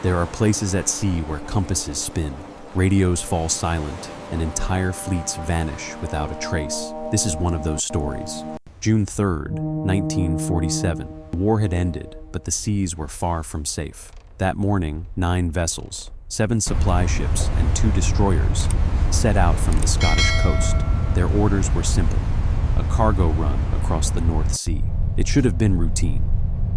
There are places at sea where compasses spin, radios fall silent, and entire fleets vanish without a trace. This is one of those stories. June 3rd, 1947. The war had ended, but the seas were far from safe. That morning, 9 vessels, 7 supply ships, and 2 destroyers set out from the Scottish coast. Their orders were simple: a cargo run across the North Sea. It should have been routine,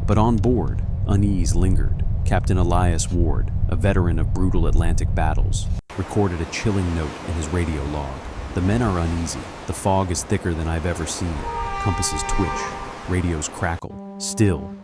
but on board, unease lingered. Captain Elias Ward, a veteran of brutal Atlantic battles, recorded a chilling note in his radio log. "The men are uneasy. The fog is thicker than I've ever seen. Compasses twitch, radios crackle. Still,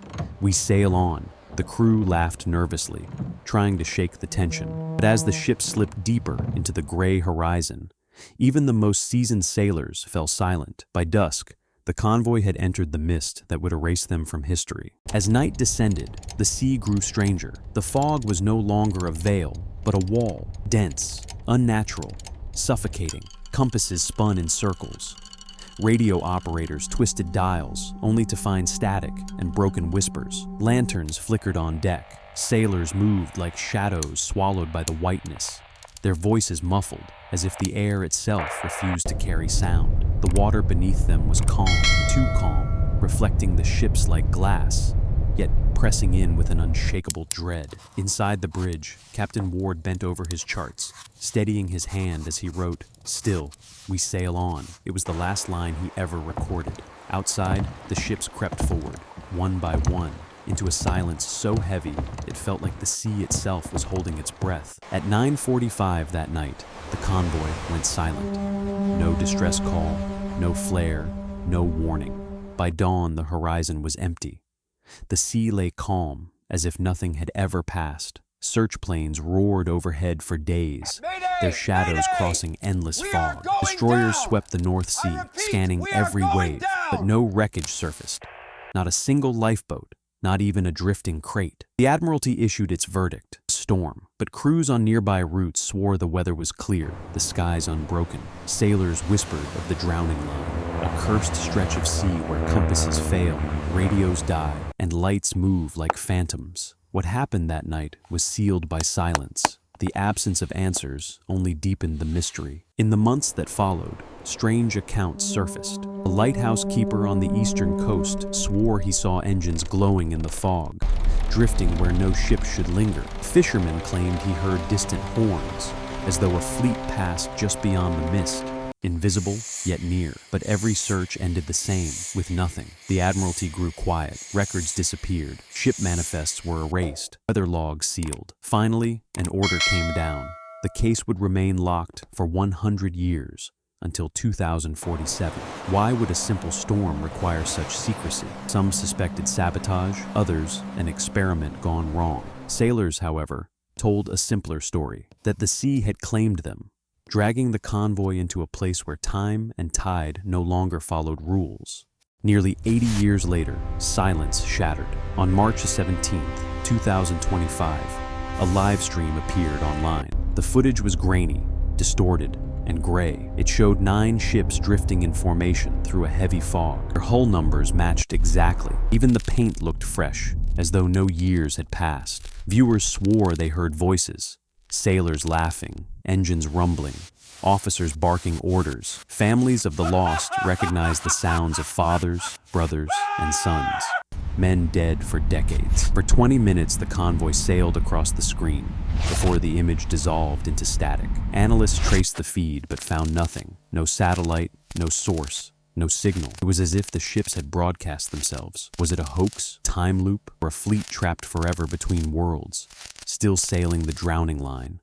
we sail on." The crew laughed nervously, trying to shake the tension. But as the ship slipped deeper into the gray horizon, even the most seasoned sailors fell silent. By dusk, the convoy had entered the mist that would erase them from history. As night descended, the sea grew stranger. The fog was no longer a veil, but a wall, dense, unnatural, suffocating. Compasses spun in circles. Radio operators twisted dials, only to find static and broken whispers. Lanterns flickered on deck. Sailors moved like shadows swallowed by the whiteness, their voices muffled, as if the air itself refused to carry sound. The water beneath them was calm, too calm, reflecting the ships like glass, yet pressing in with an unshakable dread. Inside the bridge, Captain Ward bent over his charts, steadying his hand as he wrote, "Still, we sail on." It was the last line he ever recorded. Outside, the ships crept forward, one by one, into a silence so heavy it felt like the sea itself was holding its breath. At 9:45 that night, the convoy went silent. No distress call, no flare, no warning. By dawn, the horizon was empty. The sea lay calm, as if nothing had ever passed. Search planes roared overhead for days, their shadows crossing endless fog. Destroyers swept the North Sea, scanning every wave, but no wreckage surfaced. Not a single lifeboat, not even a drifting crate. The Admiralty issued its verdict: storm. But crews on nearby routes swore the weather was clear, the skies unbroken. Sailors whispered of the drowning line, a cursed stretch of sea where compasses fail, radios die, and lights move like phantoms. What happened that night was sealed by silence. The absence of answers only deepened the mystery. In the months that followed, strange accounts surfaced. A lighthouse keeper on the eastern coast swore he saw engines glowing in the fog, drifting where no ship should linger. Fishermen claimed he heard distant horns, as though a fleet passed just beyond the mist, invisible yet near. But every search ended the same, with nothing. The Admiralty grew quiet, records disappeared, ship manifests were erased, weather logs sealed. Finally, an order came down. The case would remain locked for 100 years, until 2047. Why would a simple storm require such secrecy? Some suspected sabotage, others an experiment gone wrong. Sailors, however, told a simpler story, that the sea had claimed them, dragging the convoy into a place where time and tide no longer followed rules. Nearly 80 years later, silence shattered. On March 17th, 2025, a live stream appeared online. The footage was grainy, distorted, and gray. It showed 9 ships drifting in formation through a heavy fog. Their hull numbers matched exactly. Even the paint looked fresh, as though no years had passed. Viewers swore they heard voices, sailors laughing, engines rumbling, officers barking orders. Families of the lost recognized the sounds of fathers, brothers, and sons. Men dead for decades. For 20 minutes, the convoy sailed across the screen before the image dissolved into static. Analysts traced the feed but found nothing. No satellite, no source, no signal. It was as if the ships had broadcast themselves. Was it a hoax, time loop, or a fleet trapped forever between worlds, still sailing the drowning line?